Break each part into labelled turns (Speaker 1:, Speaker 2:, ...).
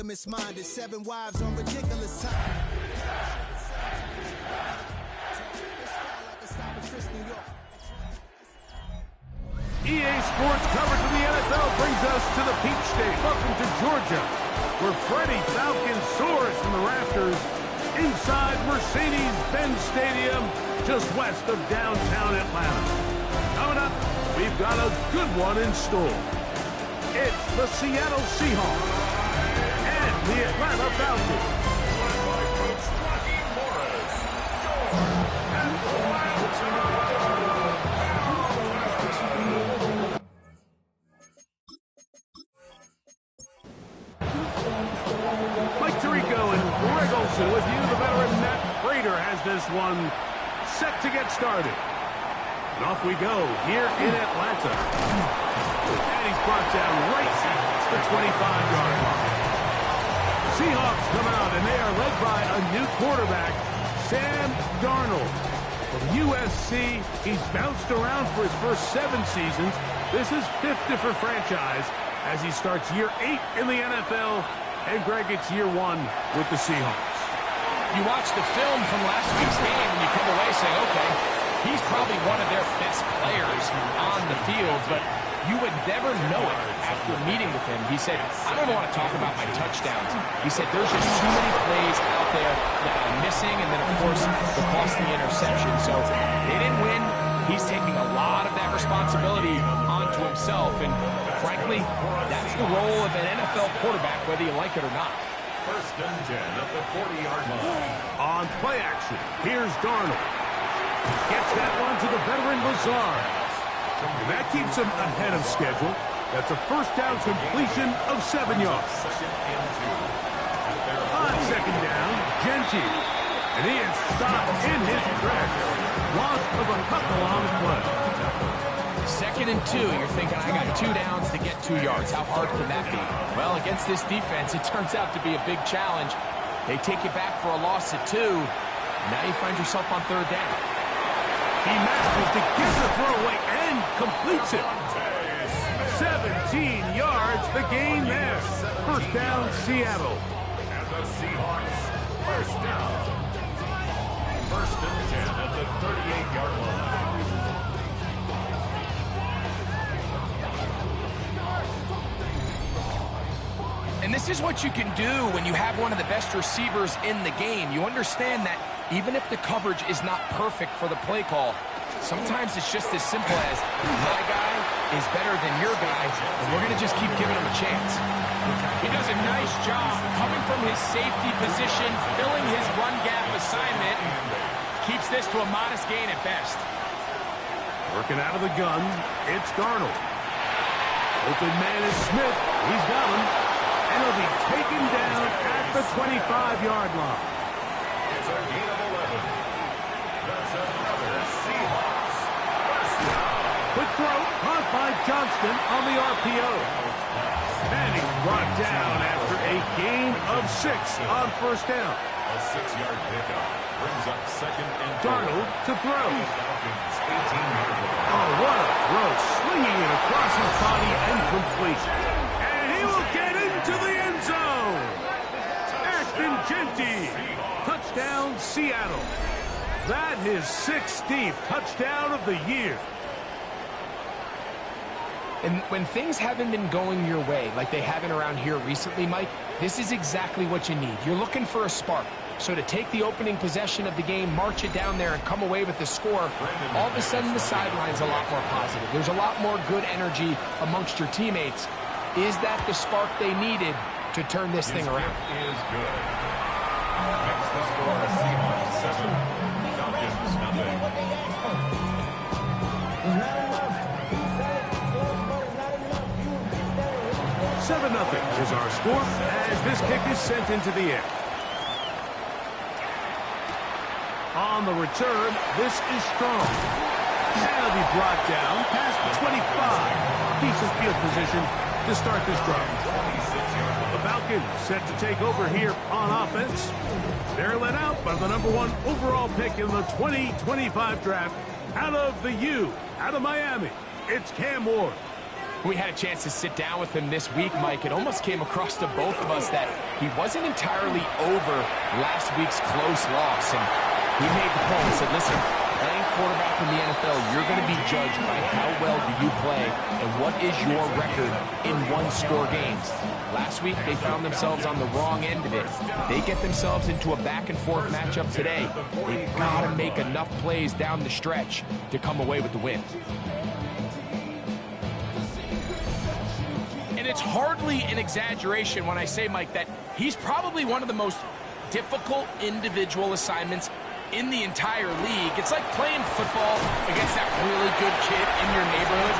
Speaker 1: polygamous-minded, 7 wives on ridiculous time.
Speaker 2: EA Sports coverage of the NFL brings us to the Peach State. Welcome to Georgia, where Freddie Falcon soars from the rafters inside Mercedes-Benz Stadium, just west of downtown Atlanta. Coming up, we've got a good one in store. It's the Seattle Seahawks and the Atlanta Falcons. Mike Tirico and Greg Olsen with you. The veteran Matt Prater has this one set to get started. And off we go here in Atlanta. And he's brought down right at the 25-yard line. Seahawks come out, and they are led by a new quarterback, Sam Darnold. From USC, he's bounced around for his first 7 seasons. This is 5th different franchise as he starts year 8 in the NFL. And Greg, it's year 1 with the Seahawks.
Speaker 3: You watch the film from last week's game, and you come away saying, okay, he's probably one of their best players on the field, but you would never know it after meeting with him. He said, I don't want to talk about my touchdowns. He said, there's just too many plays out there that I'm missing, and then, of course, the costly interception. So they didn't win. He's taking a lot of that responsibility onto himself, and frankly, that's the role of an NFL quarterback, whether you like it or not.
Speaker 4: 1st and 10 at the 40-yard line.
Speaker 2: On play action, here's Darnold. Gets that one to the veteran Lazard. And that keeps him ahead of schedule. That's a first down completion of 7 yards. On 2nd down, Genty. And he is stopped in his tracks. Loss of a couple on the play.
Speaker 3: 2nd and 2, you're thinking, I got 2 downs to get 2 yards. How hard can that be? Well, against this defense, it turns out to be a big challenge. They take you back for a loss at 2. Now you find yourself on 3rd down.
Speaker 2: He manages to get the throwaway and completes it. 17 yards, the gain there. First down, Seattle.
Speaker 4: And the Seahawks, first down. 1st and 10 at the 38-yard line.
Speaker 3: And this is what you can do when you have one of the best receivers in the game. You understand that even if the coverage is not perfect for the play call, sometimes it's just as simple as my guy is better than your guy, and we're going to just keep giving him a chance. He does a nice job coming from his safety position, filling his run gap assignment, keeps this to a modest gain at best.
Speaker 2: Working out of the gun, it's Darnold. Open man is Smith. He's got him. And he'll be taken down at the 25-yard line.
Speaker 4: It's a gain of 11. That's another Seahawks first down.
Speaker 2: Quick throw, caught by Johnston on the RPO. And he's brought down after a gain of 6 on 1st down.
Speaker 4: A 6-yard pickup brings up 2nd and 4.
Speaker 2: Darnold to throw.
Speaker 4: Falcons, 18-yard line.
Speaker 2: Oh, what a throw. Slinging it across his body and completion. And he will get into the end zone. Ashton Genty. Touchdown, Seattle. That is 16th touchdown of the year.
Speaker 3: And when things haven't been going your way, like they haven't around here recently, Mike, this is exactly what you need. You're looking for a spark. So to take the opening possession of the game, march it down there, and come away with the score, all of a sudden the sideline's a lot more positive. There's a lot more good energy amongst your teammates. Is that the spark they needed to turn this thing around?
Speaker 4: Is good. Makes the score Seahawks 7, Falcons nothing.
Speaker 2: 7-0 is our score as this kick is sent into the air. On the return, this is strong. And he'll be brought down past the 25. Decent field position to start this drive. The Falcons set to take over here on offense. They're led out by the #1 overall pick in the 2025 draft out of the U, out of Miami. It's Cam Ward.
Speaker 3: We had a chance to sit down with him this week, Mike. It almost came across to both of us that he wasn't entirely over last week's close loss. And he made the point and said, listen, playing quarterback in the NFL, you're going to be judged by how well do you play and what is your record in one-score games. Last week, they found themselves on the wrong end of it. They get themselves into a back-and-forth matchup today. They've got to make enough plays down the stretch to come away with the win. And it's hardly an exaggeration when I say, Mike, that he's probably one of the most difficult individual assignments in the entire league. It's like playing football against that really good kid in your neighborhood.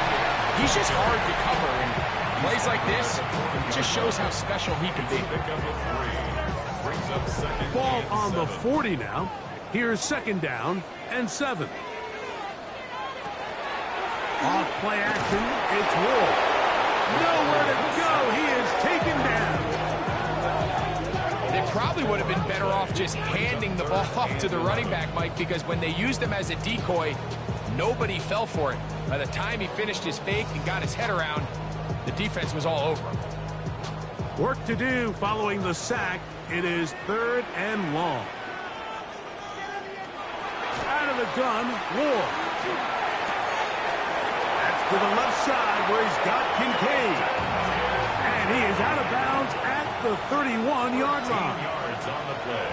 Speaker 3: He's just hard to cover, and plays like this just shows how special he can be.
Speaker 2: Ball on the 40 now. Here's 2nd down and 7. Off play action, it's Wolf. Nowhere to go. He is taken down.
Speaker 3: They probably would have been better off just handing the ball off to the running back, Mike, because when they used him as a decoy, nobody fell for it. By the time he finished his fake and got his head around, the defense was all over him.
Speaker 2: Work to do following the sack. It is 3rd and long. Out of the gun, Ward. To the left side where he's got Kincaid. And he is out of bounds at the 31-yard line.
Speaker 4: Yards on the play.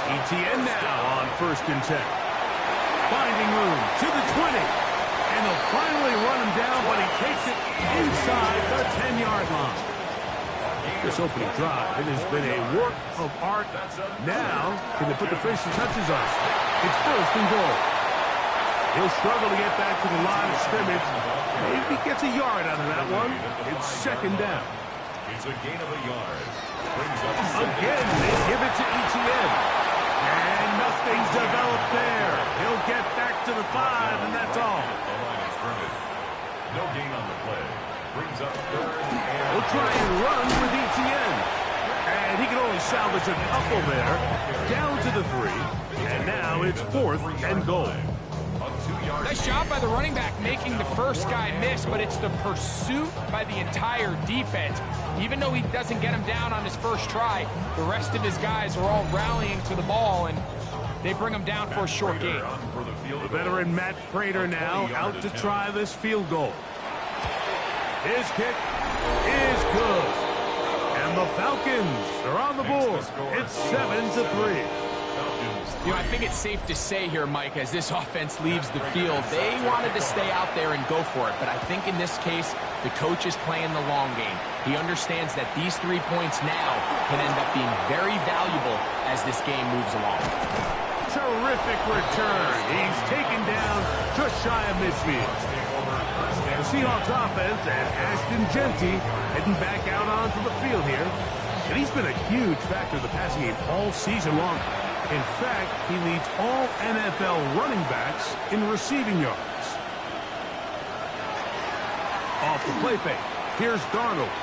Speaker 2: ETN now on 1st and 10. Finding room to the 20. And they'll finally run him down, but he takes it inside the 10-yard line. This opening drive, it has been a work of art. Now, can they put the finishing touches on it? It's 1st and goal. He'll struggle to get back to the line of scrimmage. Maybe gets a yard out of that one. It's 2nd down.
Speaker 4: It's a gain of a yard.
Speaker 2: Again, they give it to ETN. And nothing's developed there. He'll get back to the 5, and that's all.
Speaker 4: No gain on the play. Brings up 3rd and
Speaker 2: He'll try and run with ETN. And he can only salvage a couple there. Down to the 3. And now it's 4th and goal.
Speaker 3: Nice job by the running back making the first guy miss, but it's the pursuit by the entire defense. Even though he doesn't get him down on his first try, the rest of his guys are all rallying to the ball, and they bring him down for a short gain.
Speaker 2: The veteran Matt Prater now out to try this field goal. His kick is good. And the Falcons are on the board. It's 7-3.
Speaker 3: You know, I think it's safe to say here, Mike, as this offense leaves the field, they wanted to stay out there and go for it. But I think in this case, the coach is playing the long game. He understands that these 3 points now can end up being very valuable as this game moves along.
Speaker 2: Terrific return. He's taken down just shy of midfield. The Seahawks offense and Ashton Genty heading back out onto the field here. And he's been a huge factor in the passing game all season long. In fact, he leads all NFL running backs in receiving yards. Off the play fake. Here's Darnold.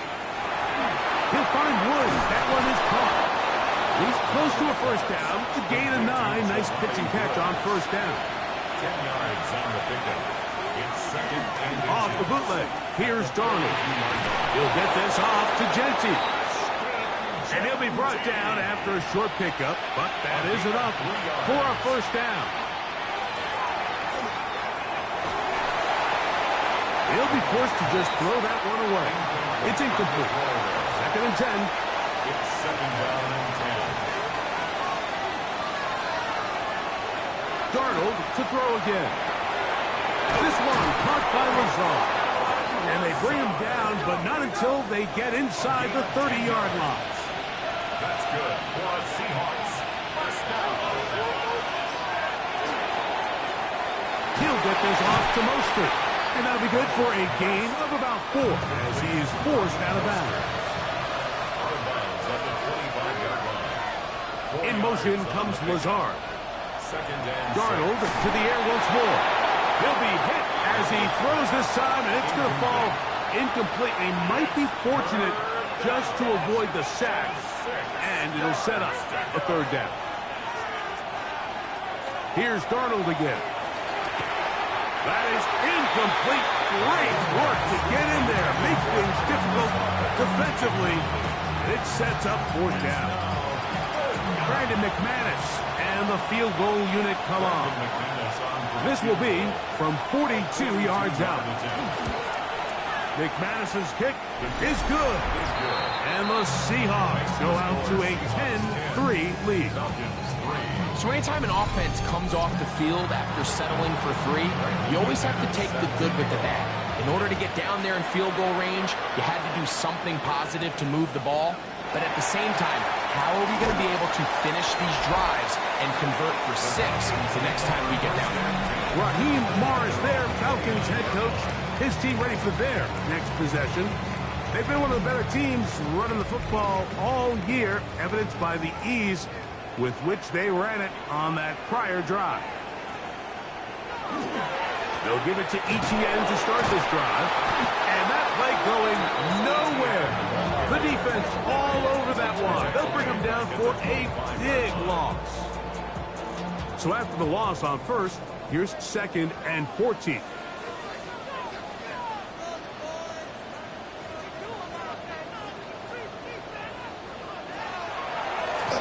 Speaker 2: He'll find Woods. That one is caught. He's close to a 1st down. It's a gain of 9. Nice pitch and catch on 1st down.
Speaker 4: 10 yards on the pickup. It's 2nd and 2.
Speaker 2: Off the bootleg. Here's Darnold. He'll get this off to Genty. And he'll be brought down after a short pickup, but that is enough for a 1st down. He'll be forced to just throw that one away. It's incomplete. 2nd and 10.
Speaker 4: It's 2nd down and 10.
Speaker 2: Darnold to throw again. This one caught by Lazard. And they bring him down, but not until they get inside the 30-yard line.
Speaker 4: That's good for the Seahawks. 1st down.
Speaker 2: He'll get this off to Mostert. And that'll be good for a gain of about 4 as he is forced out of bounds.
Speaker 4: Out of bounds at the 25-yard line.
Speaker 2: In motion comes Lazard.
Speaker 4: 2nd and
Speaker 2: Darnold to the air once more. He'll be hit as he throws this time, and it's going to fall incomplete. He might be fortunate just to avoid the sack, and it'll set up a 3rd down. Here's Darnold again. That is incomplete. Great work to get in there. Make things difficult defensively. It sets up fourth down. Brandon McManus and the field goal unit come on. This will be from 42 yards out. McManus's kick is good. And the Seahawks go out to a 10-3 lead.
Speaker 3: So anytime an offense comes off the field after settling for 3, you always have to take the good with the bad. In order to get down there in field goal range, you had to do something positive to move the ball. But at the same time, how are we going to be able to finish these drives and convert for 6 the next time we get down there?
Speaker 2: Raheem Morris there, Falcons head coach. His team ready for their next possession. They've been one of the better teams running the football all year, evidenced by the ease with which they ran it on that prior drive. They'll give it to Etienne to start this drive. And that play going nowhere. The defense all over that one. They'll bring them down for a big loss. So after the loss on first, here's 2nd and 14.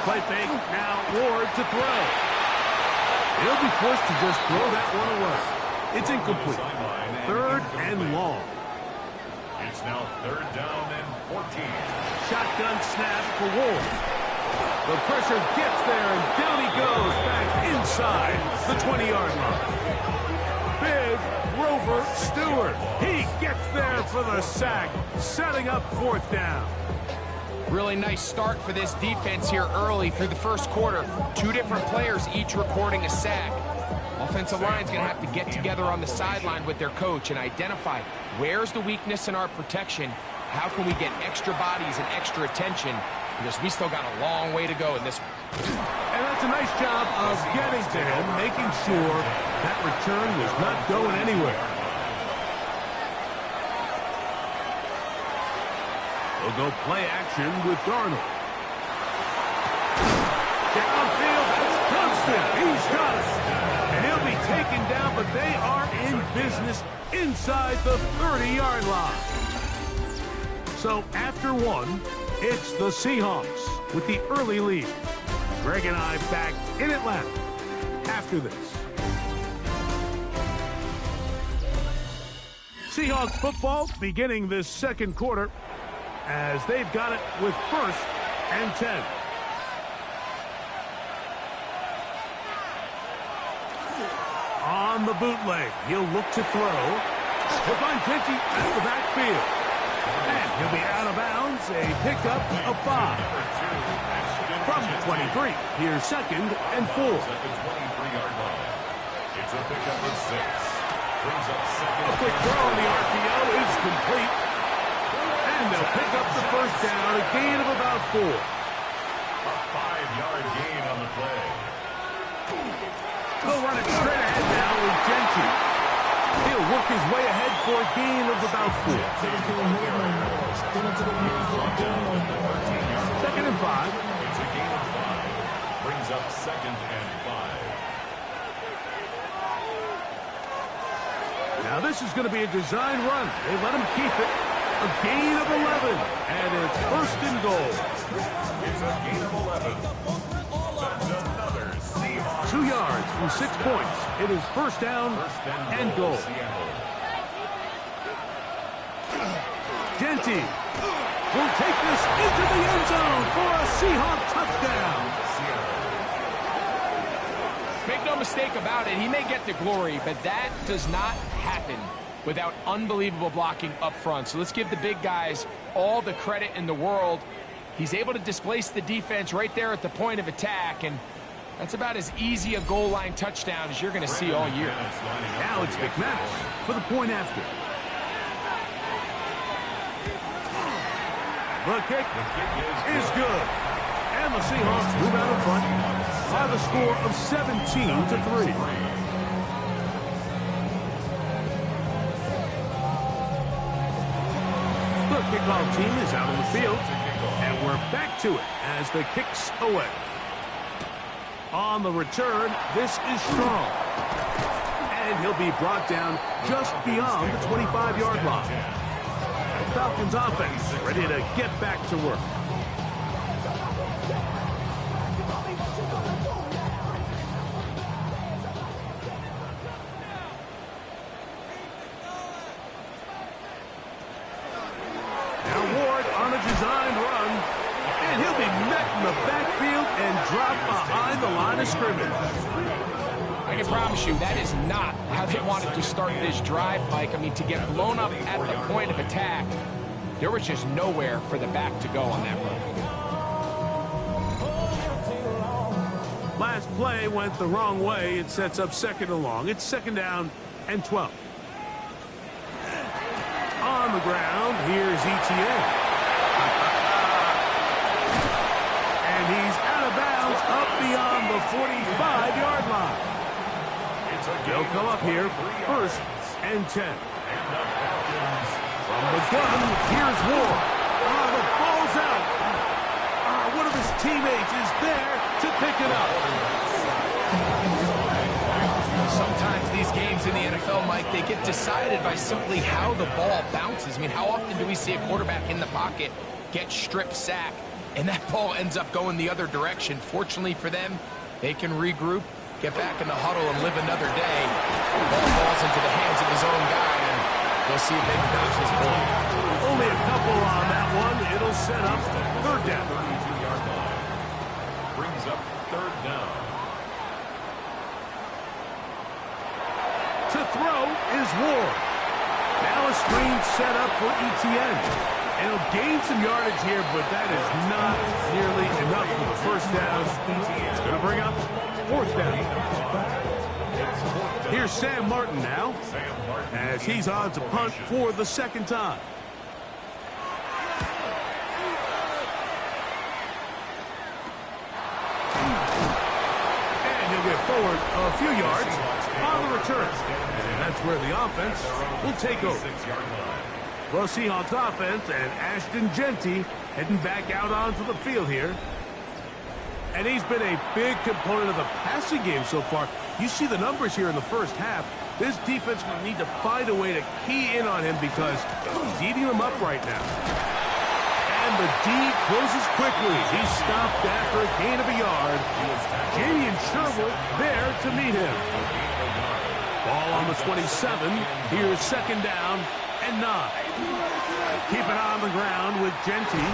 Speaker 2: Play fake, now Ward to throw. He'll be forced to just throw that one away. It's incomplete. 3rd and long.
Speaker 4: It's now 3rd down and 14.
Speaker 2: Shotgun snap for Ward. The pressure gets there, and down he goes back inside the 20-yard line. Big Grover Stewart. He gets there for the sack, setting up 4th down.
Speaker 3: Really nice start for this defense here early through the first quarter. 2 different players each recording a sack. Offensive line's going to have to get together on the sideline with their coach and identify where's the weakness in our protection, how can we get extra bodies and extra attention, because we still got a long way to go in this one.
Speaker 2: And that's a nice job of getting to him, making sure that return was not going anywhere. We'll go play action with Darnold. Downfield, that's Johnston. He's got it. And he'll be taken down, but they are in business inside the 30-yard line. So after 1, it's the Seahawks with the early lead. Greg and I back in Atlanta after this. Seahawks football beginning this second quarter as they've got it with 1st and 10. On the bootleg, he'll look to throw. He'll find Genty at the backfield. And he'll be out of bounds, a pickup of 5. From 23, here's 2nd and 4.
Speaker 4: At the 23-yard line. It's a pickup of 6. Brings up 2nd.
Speaker 2: A quick throw on the RPO is complete. And they'll pick up the 1st down, a gain of about 4.
Speaker 4: A 5-yard gain on the play.
Speaker 2: They'll run it straight ahead now with Genty. He'll work his way ahead for a gain of about 4. 2nd and 5.
Speaker 4: It's a gain of 5. Brings up 2nd and 5.
Speaker 2: Now this is going to be a design run. They let him keep it. A gain of 11. And it's 1st and goal.
Speaker 4: It's a gain of 11. That's another Seahawks.
Speaker 2: 2 yards from 6 points. It is 1st down and goal. Genty will take this into the end zone for a Seahawk touchdown.
Speaker 3: Make no mistake about it, he may get the glory, but that does not happen without unbelievable blocking up front. So let's give the big guys all the credit in the world. He's able to displace the defense right there at the point of attack, and that's about as easy a goal line touchdown as you're going to see all year.
Speaker 2: Now it's McManus for the point after. The kick is good. And the Seahawks move out in front by the score of 17-3. The kickoff team is out on the field, and we're back to it as the kick's away. On the return, this is strong. And he'll be brought down just beyond the 25-yard line. The Falcons offense ready to get back to work. Now Ward on a designed run. And he'll be met in the backfield and dropped behind the line of scrimmage.
Speaker 3: I can promise you that is not how they wanted to start this drive, Mike. I mean, to get blown up at the point of attack, there was just nowhere for the back to go on that run.
Speaker 2: Last play went the wrong way. It sets up second and long. It's second down and 12. On the ground, here's Etienne. And he's out of bounds up beyond the 45-yard line. They'll come up here, first and 10. From the gun, here's Ward. The ball's out. One of his teammates is there to pick it up.
Speaker 3: Sometimes these games in the NFL, Mike, they get decided by simply how the ball bounces. I mean, how often do we see a quarterback in the pocket get strip sack, and that ball ends up going the other direction? Fortunately for them, they can regroup, get back in the huddle, and live another day. The ball falls into the hands of his own guy, and they'll see if they can dodge this ball.
Speaker 2: Only a couple on that one. It'll set up third down.
Speaker 4: 32-yard line. Brings up third down.
Speaker 2: To throw is Ward. Now a screen set up for Etienne. And he'll gain some yardage here, but that is not nearly enough for the first down. It's going to bring up fourth down. Here's Sam Martin now, as he's on to punt for the second time. And he'll get forward a few yards on the return. And that's where the offense will take over. Well, Seahawks offense and Ashton Genty heading back out onto the field here. And he's been a big component of the passing game so far. You see the numbers here in the first half. This defense will need to find a way to key in on him because he's eating them up right now. And the D closes quickly. He's stopped after a gain of a yard. Jamie and Sherwood there to meet him. Ball on the 27. Here's second down and 9. Keep it on the ground with Genty.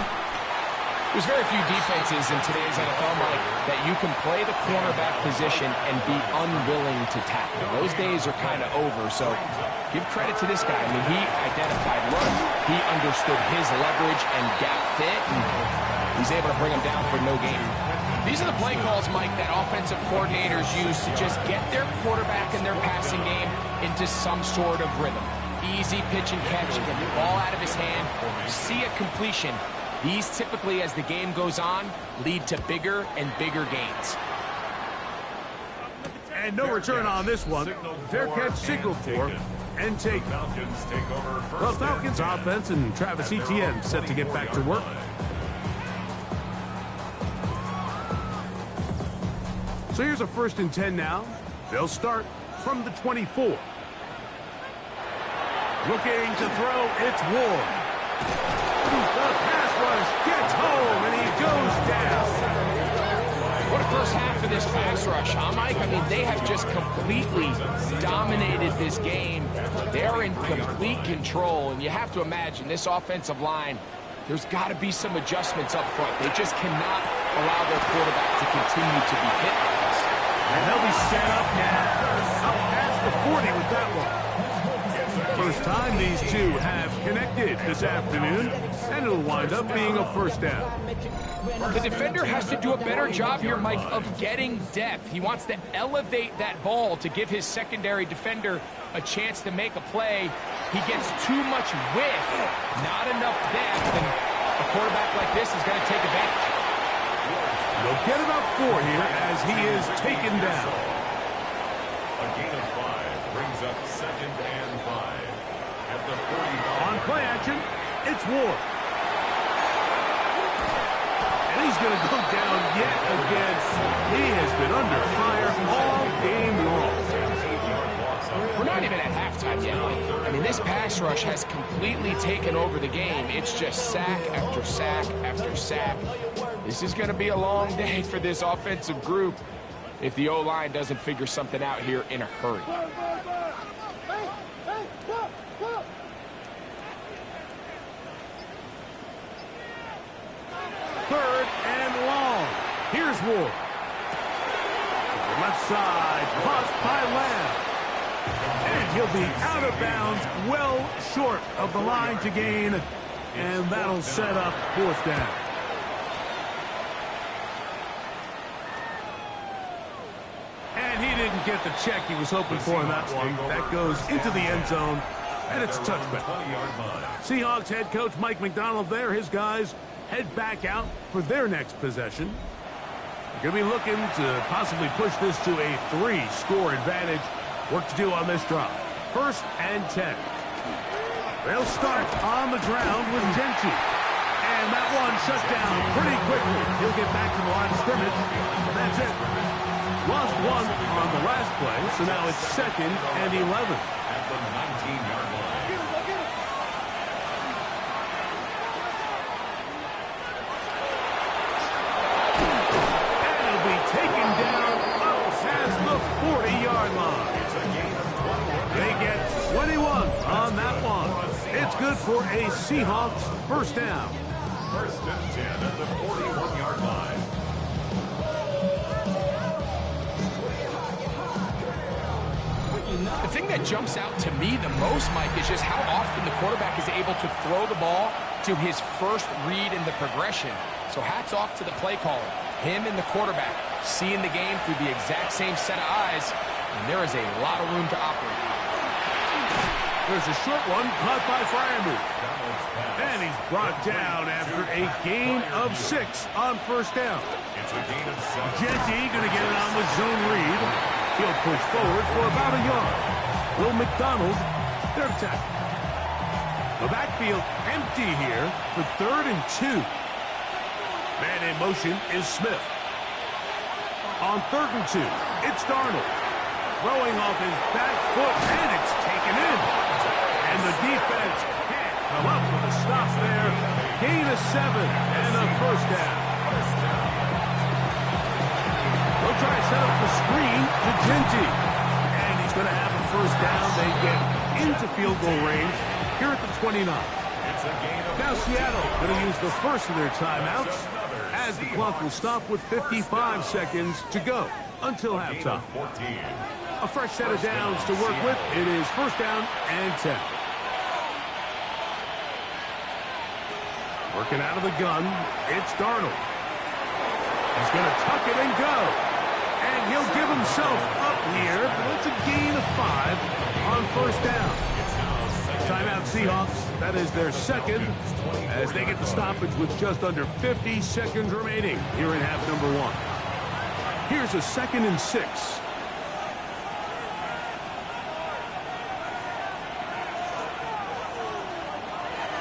Speaker 3: There's very few defenses in today's NFL, Mike, that you can play the cornerback position and be unwilling to tackle. Those days are kind of over, so give credit to this guy. I mean, he identified run, he understood his leverage and gap fit, and he's able to bring him down for no gain. These are the play calls, Mike, that offensive coordinators use to just get their quarterback and their passing game into some sort of rhythm. Easy pitch and catch, get the ball out of his hand, see a completion. These typically, as the game goes on, lead to bigger and bigger gains.
Speaker 2: And no return on this one. Fair catch signal for and take. The Falcons offense and Travis Etienne set to get back to work. So here's a first and 10 now. They'll start from the 24. Looking to throw, it's Ward. The pass rush gets home, and he goes down.
Speaker 3: What a first half of this pass rush, huh, Mike? I mean, they have just completely dominated this game. They're in complete control, and you have to imagine this offensive line, there's got to be some adjustments up front. They just cannot allow their quarterback to continue to be hit like this.
Speaker 2: And they'll be set up now. Up past the 40 with that one. First time these two have connected this afternoon, and it'll wind up being a first down.
Speaker 3: The defender has to do a better job here, Mike, of getting depth. He wants to elevate that ball to give his secondary defender a chance to make a play. He gets too much width, not enough depth, and a quarterback like this is going to take advantage.
Speaker 2: They'll get about 4 here as he is taken down.
Speaker 4: A gain of 5 brings up second and 5. At the 40.
Speaker 2: On play action, it's Ward. And he's going to go down yet again. He has been under fire all game long.
Speaker 3: We're not even at halftime yet, Mike. I mean, this pass rush has completely taken over the game. It's just sack after sack after sack. This is going to be a long day for this offensive group if the O-line doesn't figure something out here in a hurry.
Speaker 2: Third and long. Here's Ward. Left side, caught by Lamb. And he'll be out of bounds, well short of the line to gain. And that'll set up fourth down. And he didn't get the check he was hoping for in that one. That goes into the end zone, and it's a touchback. Seahawks head coach Mike McDonald there. His guys head back out for their next possession. They're going to be looking to possibly push this to a 3-score advantage. Work to do on this drive. First and 10. They'll start on the ground with Genty. And that one shut down pretty quickly. He'll get back to the line of scrimmage. And that's it. Lost one on the last play, so now it's second and 11.
Speaker 4: At the 19-yard line.
Speaker 2: Taken down up past the 40-yard line. They get 21 on that one. It's good for a Seahawks first down.
Speaker 4: First and 10 at the 41-yard line.
Speaker 3: The thing that jumps out to me the most, Mike, is just how often the quarterback is able to throw the ball to his first read in the progression. So hats off to the play caller. Him and the quarterback seeing the game through the exact same set of eyes, and there is a lot of room to operate.
Speaker 2: There's a short one caught by Fryermuth. And he's brought down after a gain of 6 on first down.
Speaker 4: It's a gain of 7.
Speaker 2: Genty going to get it on with zone read. He'll push forward for about a yard. Will McDonald, their tackle. The backfield empty here for third and 2. Man in motion is Smith. On third and 2, it's Darnold. Throwing off his back foot, and it's taken in. And the defense can't come up with a stop there. Gain of 7 and a first down. They'll try to set up the screen to Genty. And he's going to have a first down. They get into field goal range here at the 29. Now Seattle going to use the first of their timeouts as the clock will stop with 55 seconds to go until halftime. A fresh set of downs to work with. It is first down and 10. Working out of the gun, it's Darnold. He's going to tuck it and go. And he'll give himself up here, but it's a gain of 5 on first down. Timeout Seahawks. That is their second as they get the stoppage with just under 50 seconds remaining here in half number 1. Here's a second and 6.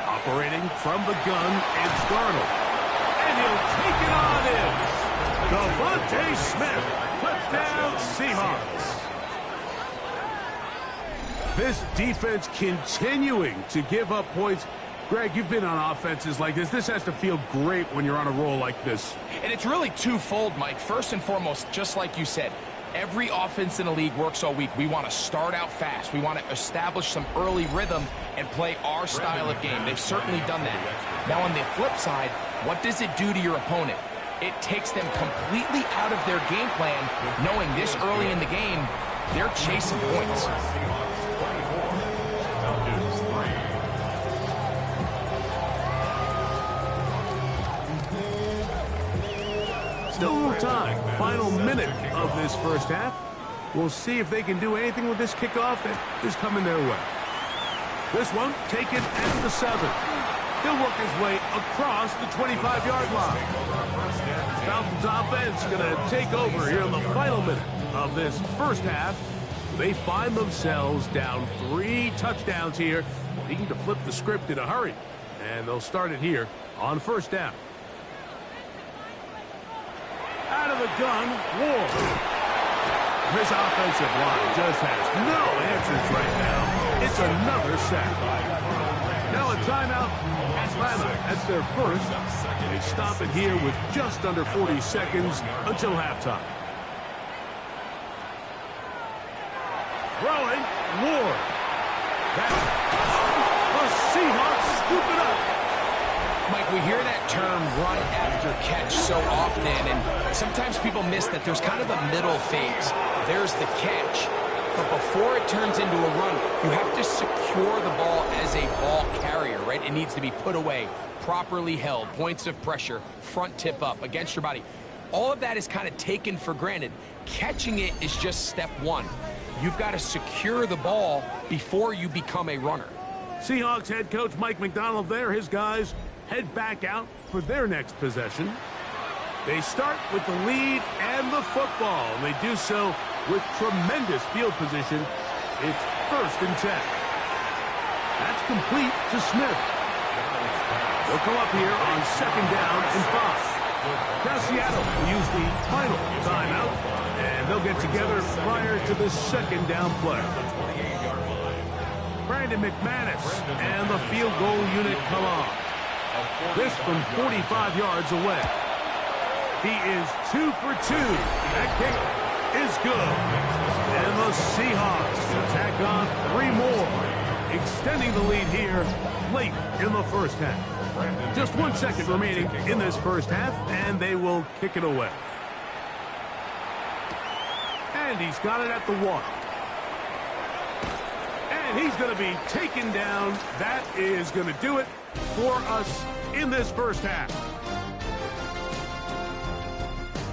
Speaker 2: Operating from the gun, it's Darnold. And he'll take it on in. Devontae Smith. Touchdown Seahawks. This defense continuing to give up points. Greg, you've been on offenses like this. This has to feel great when you're on a roll like this.
Speaker 3: And it's really twofold, Mike. First and foremost, just like you said, every offense in the league works all week. We want to start out fast. We want to establish some early rhythm and play our style of game. They've certainly done that. Now, on the flip side, what does it do to your opponent? It takes them completely out of their game plan, knowing this early in the game, they're chasing points.
Speaker 2: Still a little time. Final minute of this first half. We'll see if they can do anything with this kickoff that is coming their way. This one taken at the 7. He'll work his way across the 25-yard line. Falcons offense going to take over here in the final minute of this first half. They find themselves down 3 touchdowns here, needing to flip the script in a hurry. And they'll start it here on first down. Out of the gun, Ward. This offensive line just has no answers right now. It's another sack. Now a timeout. Atlanta, that's their first. They stop it here with just under 40 seconds until halftime. Throwing, Ward. The Seahawks scoop it up.
Speaker 3: Mike, we hear that term run after catch so often, and sometimes people miss that there's kind of a middle phase. There's the catch, but before it turns into a run, you have to secure the ball as a ball carrier, right? It needs to be put away, properly held, points of pressure, front tip up against your body. All of that is kind of taken for granted. Catching it is just step one. You've got to secure the ball before you become a runner.
Speaker 2: Seahawks head coach Mike McDonald there, his guys head back out for their next possession. They start with the lead and the football, and they do so with tremendous field position. It's 1st and 10. That's complete to Smith. They'll come up here on 2nd down and 5. Now Seattle will use the final timeout, and they'll get together prior to the 2nd down play. Brandon McManus and the field goal unit come on. This from 45 yards away. He is 2 for 2. That kick is good. And the Seahawks tack on 3 more, extending the lead here late in the first half. Just 1 second remaining in this first half, and they will kick it away. And he's got it at the 1. And he's going to be taken down. That is going to do it for us in this first half.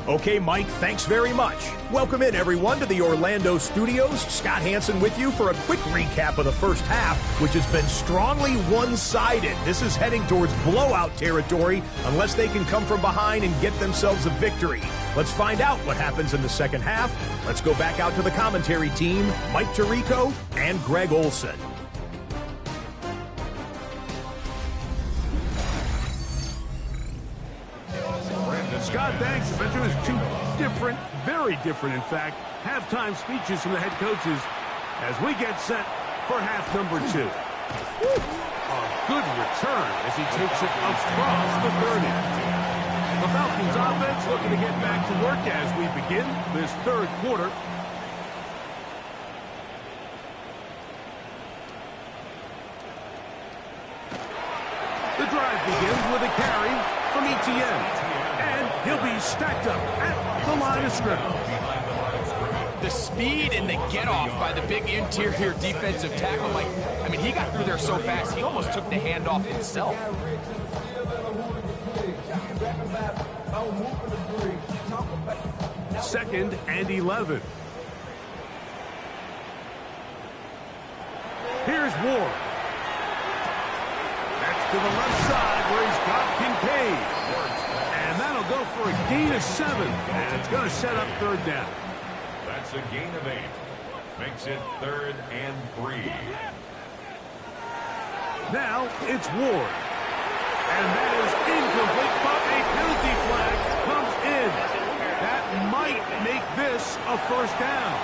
Speaker 5: Okay, Mike, thanks very much. Welcome in, everyone, to the Orlando studios. Scott Hansen with you for a quick recap of the first half, which has been strongly one-sided. This is heading towards blowout territory unless they can come from behind and get themselves a victory. Let's find out what happens in the second half. Let's go back out to the commentary team, Mike Tirico and Greg Olson.
Speaker 2: Scott, thanks. I bet there's 2 different, very different, in fact, halftime speeches from the head coaches as we get set for half number 2. A good return as he takes it across the 30. The Falcons offense looking to get back to work as we begin this 3rd quarter. The drive begins with a carry from Etienne. And he'll be stacked up at the line of scrimmage.
Speaker 3: The speed and the get-off by the big interior defensive tackle, Mike, I mean, he got through there so fast, he almost took the handoff himself.
Speaker 2: Second and 11. Here's Ward. That's to the left side where he's got Kincaid. And that'll go for a gain of 7. And it's going to set up 3rd down.
Speaker 4: That's a gain of 8. Makes it 3rd and 3.
Speaker 2: Now it's Ward. And that is incomplete, but a penalty flag comes in. That might make this a 1st down.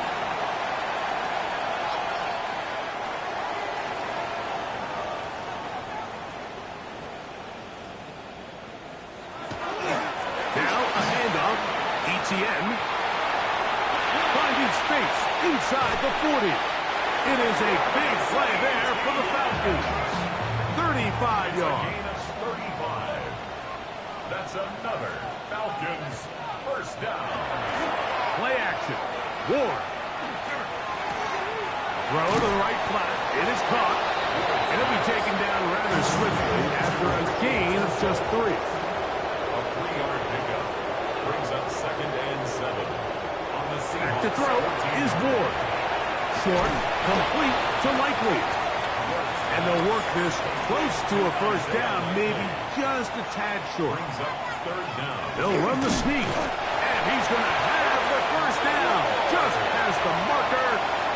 Speaker 2: Etienne finding space inside the 40. It is a big play there for the Falcons. 35 yards.
Speaker 4: Gain of 35. That's another Falcons 1st down.
Speaker 2: Play action. Ward. Throw to the right flat. It is caught. And it'll be taken down rather swiftly after a gain of just 3.
Speaker 4: A 3-yard pickup brings up 2nd and 7. On the
Speaker 2: Back to throw is Ward. Short, complete to Likely. And they'll work this close to a 1st down, maybe just a tad short.
Speaker 4: Brings up 3rd down.
Speaker 2: They'll run the sneak. And he's going to have the 1st down. Just past the marker.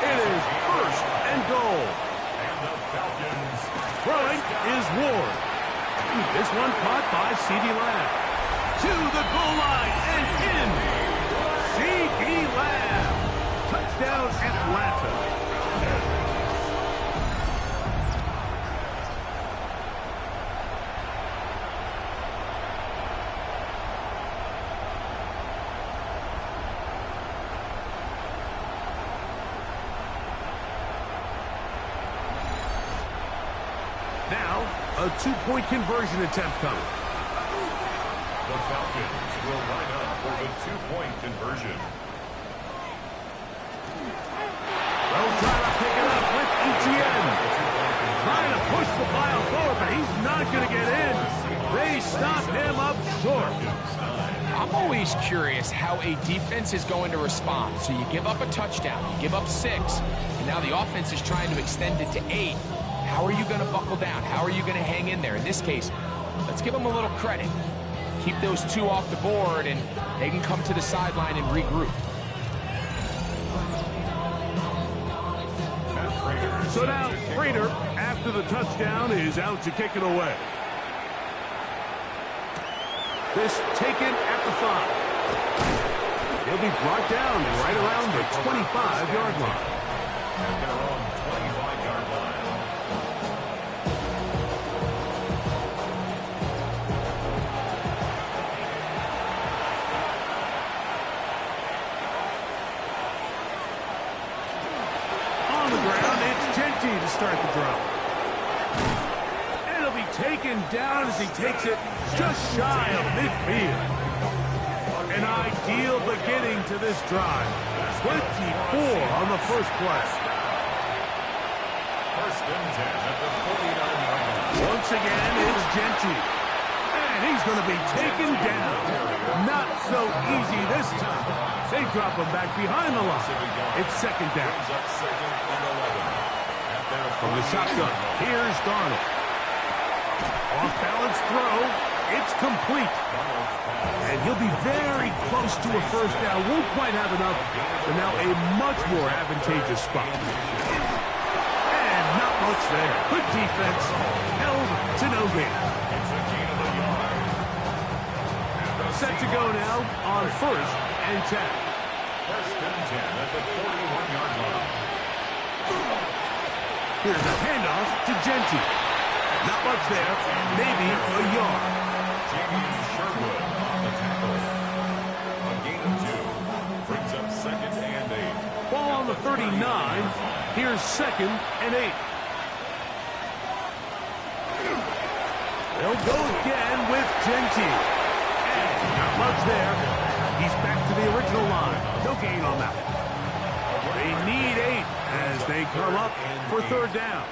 Speaker 2: It is 1st and goal.
Speaker 4: And the Falcons.
Speaker 2: Throwing is Ward. This one caught by CeeDee Lamb. To the goal line and in. CeeDee Lamb Atlanta. Now, a two-point conversion attempt coming.
Speaker 4: The Falcons will line up for the two-point conversion.
Speaker 2: They'll try to pick it up with Etienne. Trying to push the pile forward, but he's not going to get in. They stop him up short.
Speaker 3: I'm always curious how a defense is going to respond. So you give up a touchdown, you give up 6, and now the offense is trying to extend it to 8. How are you going to buckle down? How are you going to hang in there? In this case, let's give them a little credit. Keep those 2 off the board, and they can come to the sideline and regroup.
Speaker 2: So now, Prater, after the touchdown, is out to kick it away. This taken at the 5. He'll be brought down right around the 25-yard line.
Speaker 4: At their own 25-yard line.
Speaker 2: On the ground, it's Genty to start the drive. And he'll be taken down as he takes it just shy of midfield. An ideal beginning to this drive. 24 on the first play.
Speaker 4: First and 10 at the 49-yard line.
Speaker 2: Once again, it's Genty. And he's going to be taken down. Not so easy this time. They drop him back behind the line. It's second down.
Speaker 4: Brings up second and 11. At their
Speaker 2: From the shotgun, here's Darnold. Off-balance throw. It's complete. And he'll be very close to a first down. Won't quite have enough, but now a much more advantageous spot. And not much there. Good defense. Held to no gain.
Speaker 4: It's a gain of a yard.
Speaker 2: Set to go now on first and 10.
Speaker 4: First and 10 at the 41-yard line.
Speaker 2: Here's a handoff to Genty. Not much there. Maybe a yard.
Speaker 4: Jamie Sherwood on the tackle. A gain of 2. Brings up second and 8.
Speaker 2: Ball on the 39. Here's second and 8. They'll go again with Genty. And not much there. He's back to the original line. No gain on that. They need 8 as they come up for third down.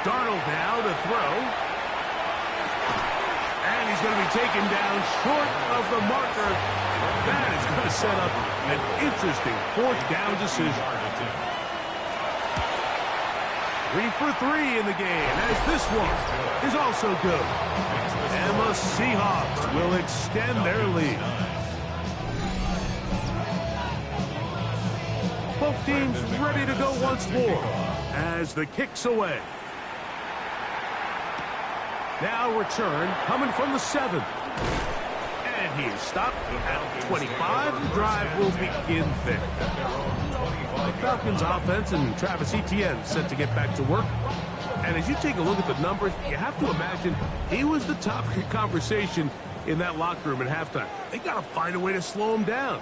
Speaker 2: Darnold now to throw. And he's going to be taken down short of the marker. That is going to set up an interesting fourth down decision. 3 for 3 in the game, as this one is also good. And the Seahawks will extend their lead. Both teams ready to go once more as the kick's away. Now return coming from the 7. And he is stopped at 25. The drive will begin there. The Falcons offense and Travis Etienne set to get back to work. And as you take a look at the numbers, you have to imagine he was the topic of conversation in that locker room at halftime. They got to find a way to slow him down.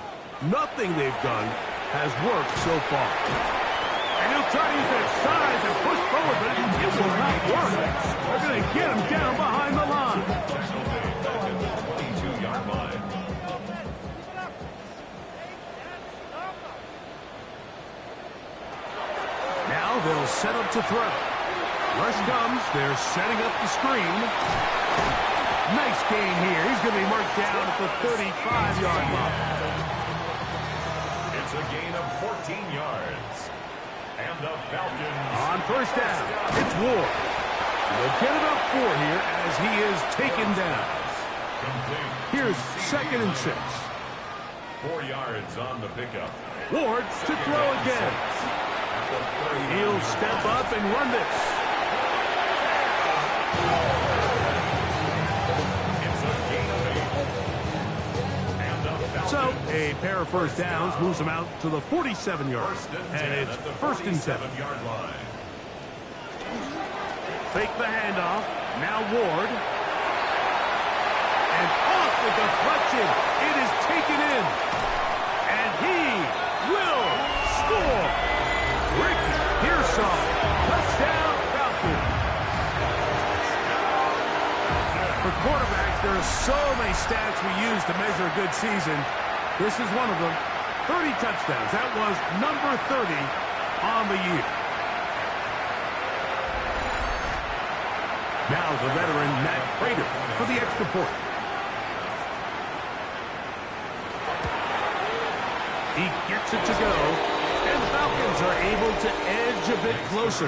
Speaker 2: Nothing they've done has worked so far. And he'll try to use that size and push forward, but it will not work. They're going to get him down behind the line.
Speaker 4: 22-yard line.
Speaker 2: Now they'll set up to throw. Rush comes. They're setting up the screen. Nice gain here. He's going to be marked down at the 35-yard line.
Speaker 4: It's a gain of 14 yards. And the Falcons
Speaker 2: On first down, it's Ward. They'll get about 4 here as he is taken down.
Speaker 4: complete.
Speaker 2: Here's second and 6.
Speaker 4: 4 yards on the pickup.
Speaker 2: Ward to throw again. He'll step up and run this.
Speaker 4: It's a gain of 8.
Speaker 2: So a pair of first downs moves them out to the 47-yard. And it's first and 10. Fake the handoff. Now Ward. And off the deflection. It is taken in. And he will score. Ricky Pearsall. Touchdown, Falcons. For quarterbacks, there are so many stats we use to measure a good season. This is one of them. 30 touchdowns. That was number 30 on the year. Now the veteran Matt Prater for the extra point. He gets it to go, and the Falcons are able to edge a bit closer.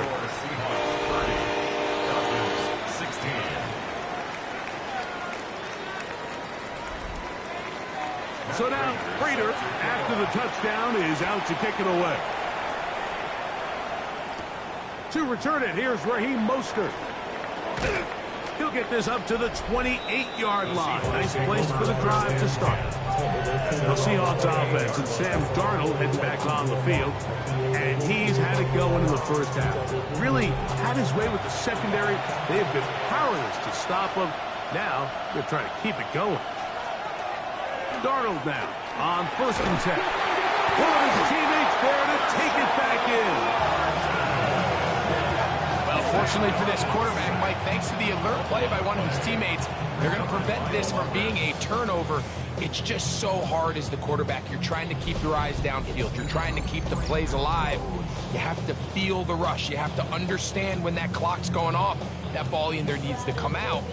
Speaker 2: So now Prater, after the touchdown, is out to kick it away. To return it, here's Raheem Mostert. He'll get this up to the 28-yard line. Nice place for the drive to start. The Seahawks offense and Sam Darnold heading back on the field. And he's had it going in the first half. Really had his way with the secondary. They have been powerless to stop him. Now they're trying to keep it going. Darnold now on first and 10. One of his teammates there to take it back in.
Speaker 3: Fortunately for this quarterback, Mike, thanks to the alert play by one of his teammates, they're going to prevent this from being a turnover. It's just so hard as the quarterback. You're trying to keep your eyes downfield. You're trying to keep the plays alive. You have to feel the rush. You have to understand when that clock's going off, that ball either needs to come out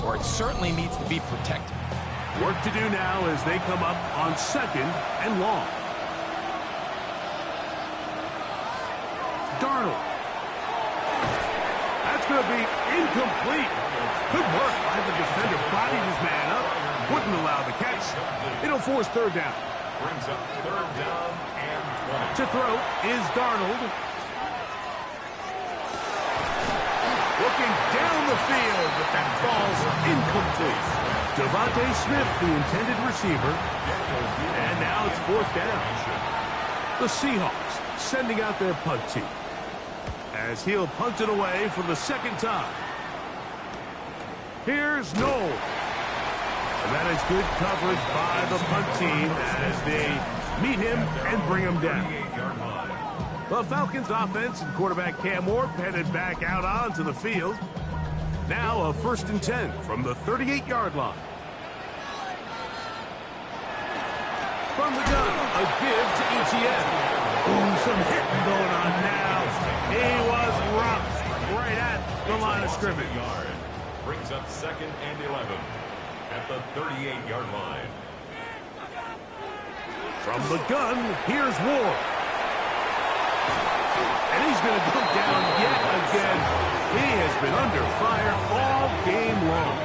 Speaker 3: or it certainly needs to be protected.
Speaker 2: Work to do now as they come up on second and long. Darnold. Going to be incomplete. Good work by the defender. Bodied his man up. Wouldn't allow the catch. It'll force third down.
Speaker 4: Brings up third down and 20.
Speaker 2: To throw is Darnold. Looking down the field, but that ball's incomplete. Devontae Smith, the intended receiver. And now it's fourth down. The Seahawks sending out their punt team, as he'll punt it away for the second time. Here's Noel. And that is good coverage by the punt team as they meet him and bring him down. The Falcons offense and quarterback Cam Ward headed back out onto the field. Now a first and 10 from the 38-yard line. From the gun, a give to Etienne. Ooh, some hitting going on now. He was rocked right at the line of scrimmage.
Speaker 4: Brings up second and 11 at the 38-yard line.
Speaker 2: From the gun, here's Ward. And he's going to go down yet again. He has been under fire all game long.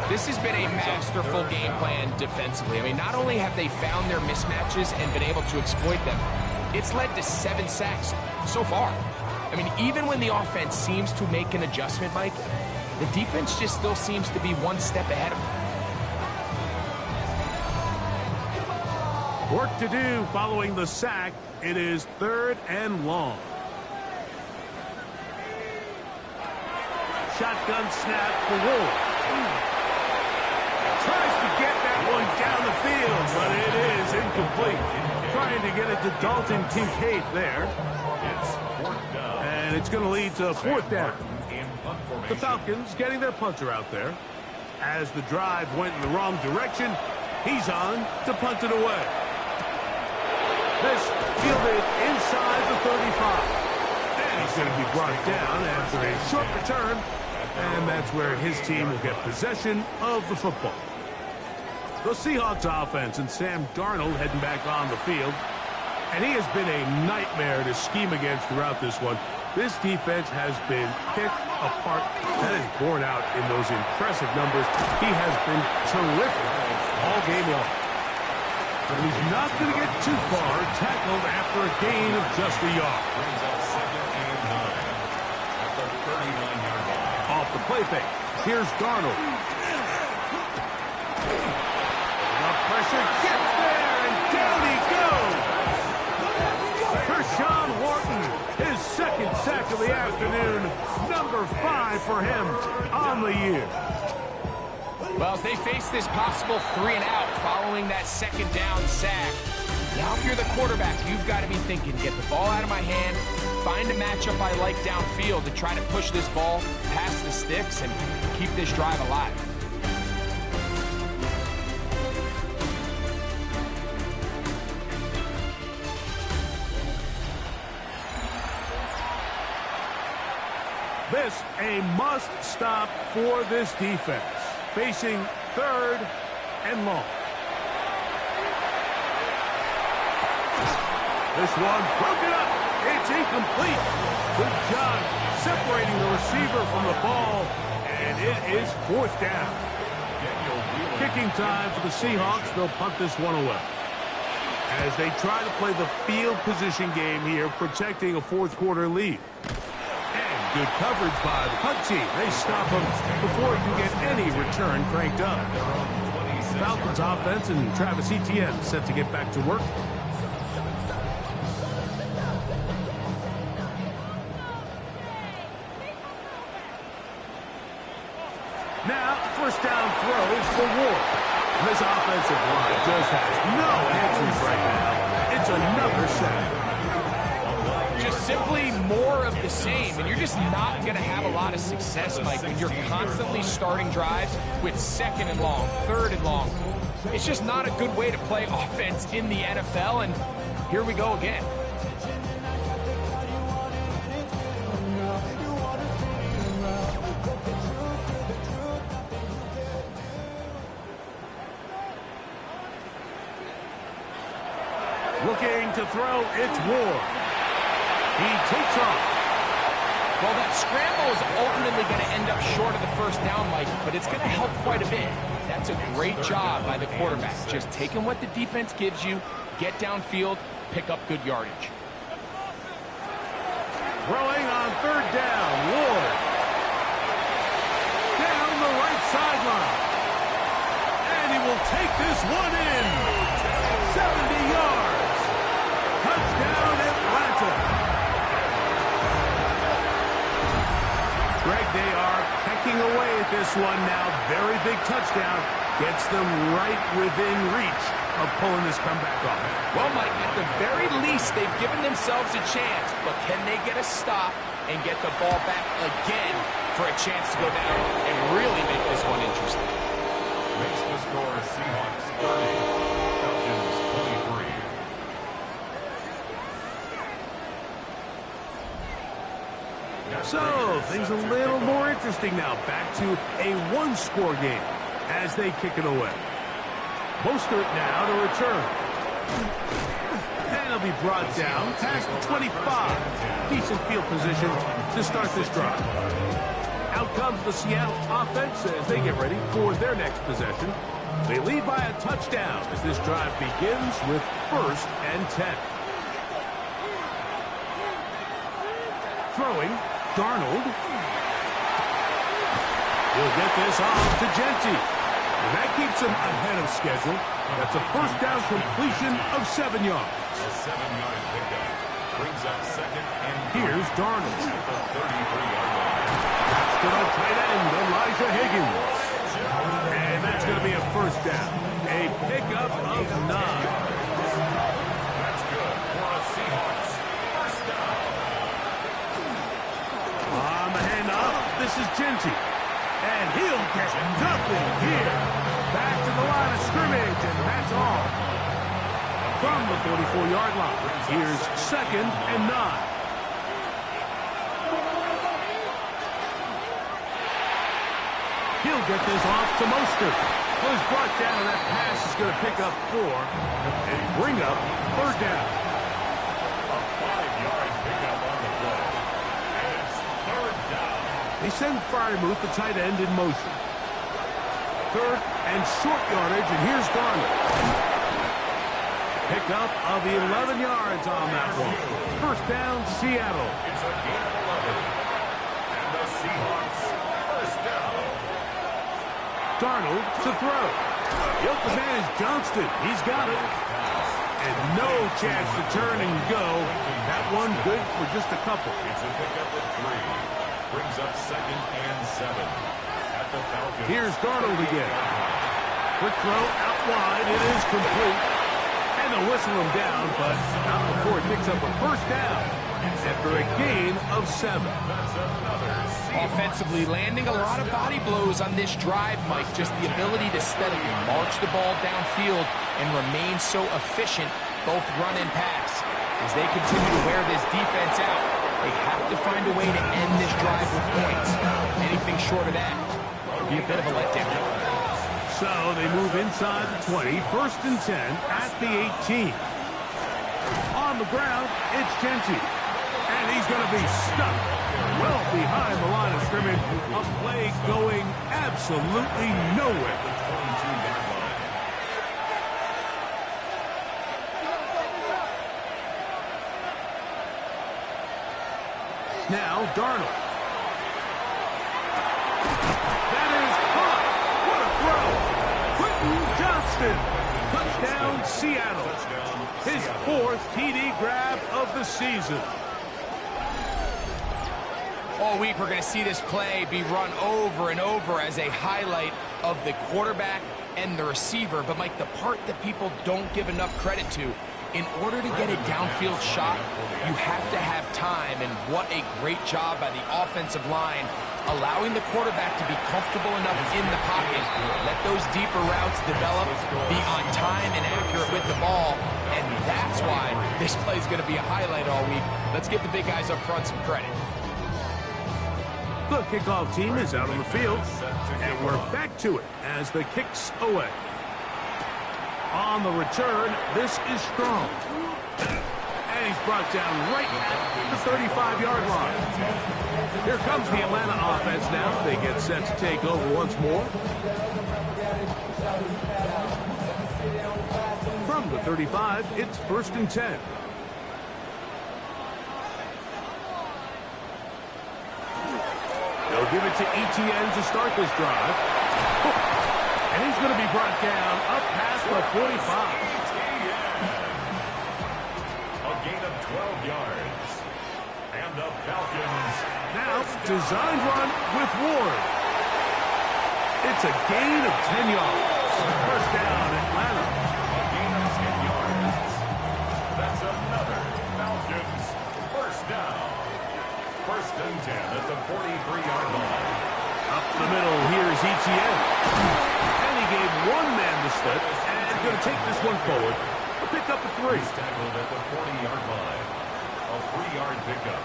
Speaker 3: This has been a masterful game plan defensively. I mean, not only have they found their mismatches and been able to exploit them, it's led to 7 sacks so far. I mean, even when the offense seems to make an adjustment, Mike, the defense just still seems to be one step ahead of them.
Speaker 2: Work to do following the sack. It is third and long. Shotgun snap for Ward. Tries to get that one down the field, but it is incomplete. Trying to get it to Dalton Kincaid there. And it's going to lead to fourth down. The Falcons getting their punter out there. As the drive went in the wrong direction, he's on to punt it away. This fielded inside the 35. And he's going to be brought down after a short return. And that's where his team will get possession of the football. The Seahawks offense and Sam Darnold heading back on the field. And he has been a nightmare to scheme against throughout this one. This defense has been picked apart. That is borne out in those impressive numbers. He has been terrific all game long. But he's not going to get too far, tackled after a gain of just a yard.
Speaker 4: Brings up second and 9 at the 39-yard line.
Speaker 2: Off the play fake. Here's Darnold. Enough pressure pressure, gets there, and down he goes. Kershawn Wharton, his second sack of the afternoon, number 5 for him on the year.
Speaker 3: Well, as they face this possible 3-and-out following that second down sack, now if you're the quarterback, you've got to be thinking, get the ball out of my hand, find a matchup I like downfield to try to push this ball past the sticks and keep this drive alive.
Speaker 2: This a must-stop for this defense. Facing 3rd and long. This one broken up. It's incomplete. Good job separating the receiver from the ball, and it is 4th down. Kicking time for the Seahawks. They'll punt this one away. As they try to play the field position game here, protecting a 4th quarter lead. Good coverage by the punt team. They stop him before he can get any return cranked up. Falcons offense and Travis Etienne set to get back to work. Now, first down throws for Ward. This offensive line just has no answers right now. It's another sack.
Speaker 3: Just simply more of the same, and you're just not going to have a lot of success, Mike, when you're constantly starting drives with 2nd and long, 3rd and long. It's just not a good way to play offense in the NFL, and here we go again.
Speaker 2: Looking to throw, it's Ward. He takes off.
Speaker 3: Well, that scramble is ultimately going to end up short of the first down, Mike, but it's going to help quite a bit. That's a great job by the quarterback. Just taking what the defense gives you, get downfield, pick up good yardage.
Speaker 2: Throwing on 3rd down, Ward. Down the right sideline. And he will take this one in. 70 yards. Touchdown, Atlanta. Greg, they are pecking away at this one now. Very big touchdown. Gets them right within reach of pulling this comeback off.
Speaker 3: Well, Mike, at the very least, they've given themselves a chance. But can they get a stop and get the ball back again for a chance to go down and really make this one interesting?
Speaker 4: Makes the score Seahawks 30, Falcons 23.
Speaker 2: So, things a little more interesting now. Back to a 1-score game as they kick it away. Mostert now to return. And he'll be brought down past the 25. Decent field position to start this drive. Out comes the Seattle offense as they get ready for their next possession. They lead by a touchdown as this drive begins with 1st and 10. Throwing. Darnold. He'll get this off to Genty. And that keeps him ahead of schedule. That's a first down completion of 7 yards.
Speaker 4: A 7-yard pickup brings up 2nd and 3.
Speaker 2: Here's Darnold.
Speaker 4: At the 33-yard line.
Speaker 2: That's to the tight end, Elijah Higgins. And that's going to be a first down. A pickup of 9.
Speaker 4: That's good for a Seahawks first down.
Speaker 2: On the handoff, this is Genty. And he'll get nothing here. Back to the line of scrimmage, and that's all. From the 44-yard line, here's 2nd and 9. He'll get this off to Mostert. Well, he's brought down, and that pass is going to pick up 4 and bring up 3rd down.
Speaker 4: A 5-yard pickup on the play. And it's 3rd down.
Speaker 2: They send Freiermuth, the tight end, in motion. 3rd and short yardage, and here's Darnold. Pickup of 11 yards on that one. First down, Seattle.
Speaker 4: It's a gain of 11. And the Seahawks first down.
Speaker 2: Darnold to throw. He'll manage Johnston. He's got it. And no chance to turn and go. That one good for just a couple.
Speaker 4: It's a pickup of 3. Brings up 2nd and 7. At the Falcons.
Speaker 2: Here's Darnold again. Quick throw out wide. It is complete. And they'll whistle him down, but not before it picks up a first down after a gain of 7.
Speaker 3: Offensively, landing a lot of body blows on this drive, Mike. Just the ability to steadily march the ball downfield and remain so efficient, both run and pass. As they continue to wear this defense out, they have to find a way to end this drive with points. Anything short of that would be a bit of a letdown.
Speaker 2: So they move inside the 20, 1st and 10 at the 18. On the ground, it's Genty. And he's going to be stuck well behind the line of scrimmage. A play going absolutely nowhere. Now, Darnold. That is caught. What a throw. Quentin Johnston. Touchdown, Seattle. His 4th TD grab of the season.
Speaker 3: All week, we're going to see this play be run over and over as a highlight of the quarterback and the receiver. But, Mike, the part that people don't give enough credit to, in order to get a downfield shot, you have to have time. And what a great job by the offensive line, allowing the quarterback to be comfortable enough in the pocket, let those deeper routes develop, be on time and accurate with the ball. And that's why this play is going to be a highlight all week. Let's give the big guys up front some credit.
Speaker 2: The kickoff team is out on the field, and we're back to it as the kick's away. On the return, this is Strong. And he's brought down right at the 35-yard line. Here comes the Atlanta offense now. They get set to take over once more. From the 35, it's 1st and 10. They'll give it to Etienne to start this drive. And he's going to be brought down up past the 45.
Speaker 4: A gain of 12 yards. And the Falcons.
Speaker 2: Now, design run with Ward. It's a gain of 10 yards. First down, Atlanta.
Speaker 4: A gain of 10 yards. That's another Falcons first down. 1st and 10 at the 43-yard line.
Speaker 2: Up the middle, here's Etienne. And he gave one man the slip, and going to take this one forward. A pick up a 3.
Speaker 4: He's tackled at the 40-yard line. A 3-yard pickup.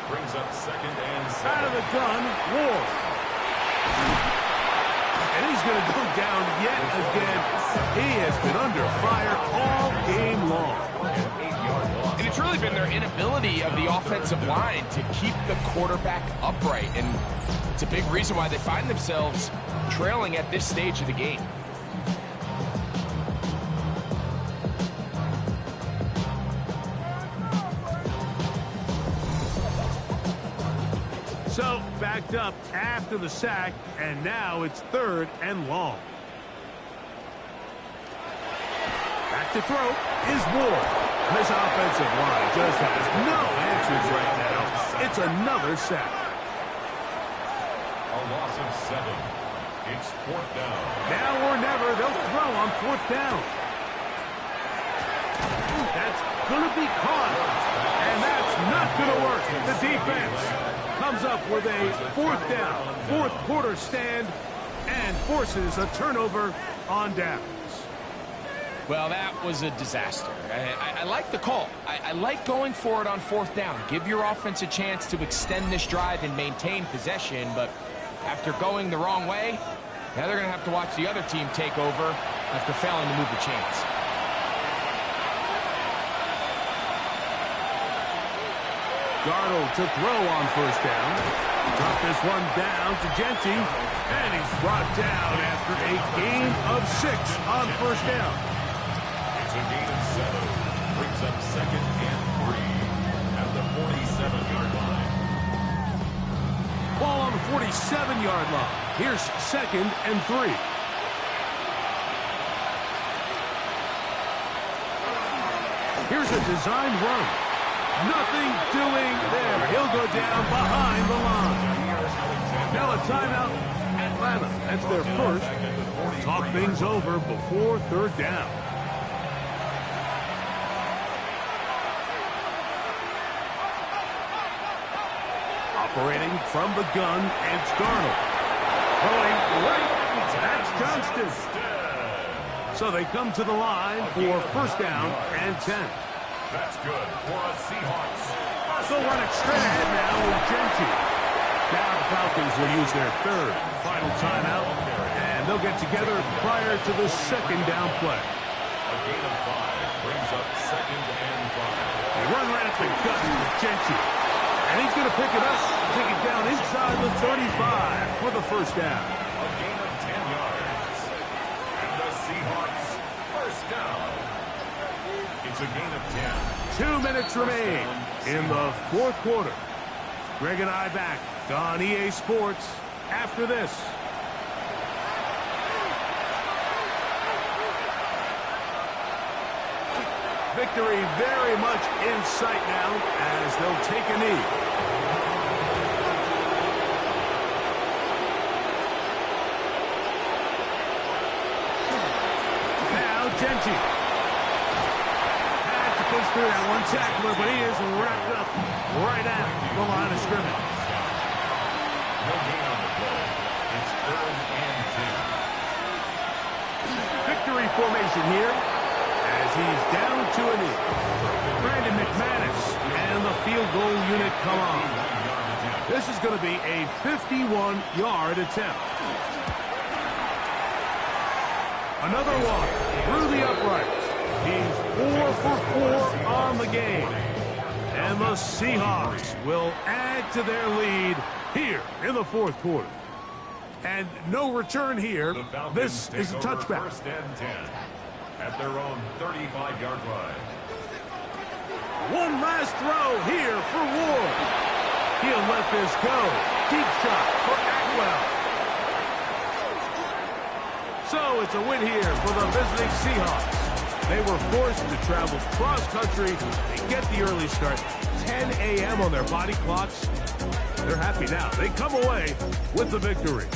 Speaker 4: Brings up 2nd and 7.
Speaker 2: Out of the gun, Ward. And he's going to go down yet again. He has been under fire all game long.
Speaker 3: And it's really been their inability of the offensive line to keep the quarterback upright. And it's a big reason why they find themselves trailing at this stage of the game.
Speaker 2: So, backed up after the sack, and now it's 3rd and long. Back to throw is Ward. This offensive line just has no answers right now. It's another sack.
Speaker 4: A loss of 7. It's 4th down.
Speaker 2: Now or never, they'll throw on 4th down. That's going to be caught. And that's not going to work. The defense comes up with a 4th down, 4th quarter stand, and forces a turnover on downs.
Speaker 3: Well, that was a disaster. I like the call. I like going for it on 4th down. Give your offense a chance to extend this drive and maintain possession, but after going the wrong way, now they're going to have to watch the other team take over after failing to move the chains.
Speaker 2: Darnold to throw on 1st down. Drop this one down to Genty, and he's brought down after a gain of 6 on 1st down.
Speaker 4: It's a gain of 7. Brings up 2nd and 3 at the 47-yard line.
Speaker 2: Ball on the 47-yard line. Here's 2nd and 3. Here's a designed run. Nothing doing there. He'll go down behind the line. Now a timeout, Atlanta. That's their first. Talk things over before third down. Operating from the gun, and Darnold. Throwing right. That's Johnston. So they come to the line for first down and 10.
Speaker 4: That's good for a Seahawks.
Speaker 2: So running straight ahead now with Gentry. Now the Falcons will use their third final timeout, and they'll get together prior to the second down play.
Speaker 4: A gain of 5 brings up second and 5.
Speaker 2: They run right at the gut with Gentry. And he's going to pick it up, take it down inside the 35 for the first down.
Speaker 4: A gain of 10 yards. And the Seahawks first down. It's a gain of 10.
Speaker 2: 2 minutes remain in the fourth quarter. Greg and I back on EA Sports after this. Victory very much in sight now as they'll take a knee. Now Gentry. Had to push through that one tackler, but he is wrapped up right at the line of scrimmage.
Speaker 4: No gain on the play. It's third and 10.
Speaker 2: Victory formation here. As he's down to a knee. Brandon McManus and the field goal unit come on. This is going to be a 51-yard attempt. Another one through the uprights. He's 4 for 4 on the game. And the Seahawks will add to their lead here in the fourth quarter. And no return here. This is a touchback.
Speaker 4: First and 10. At their own 35-yard line.
Speaker 2: One last throw here for Ward. He'll let this go. Deep shot for Atwell. So it's a win here for the visiting Seahawks. They were forced to travel cross-country. They get the early start. 10 a.m. on their body clocks. They're happy now. They come away with the victory.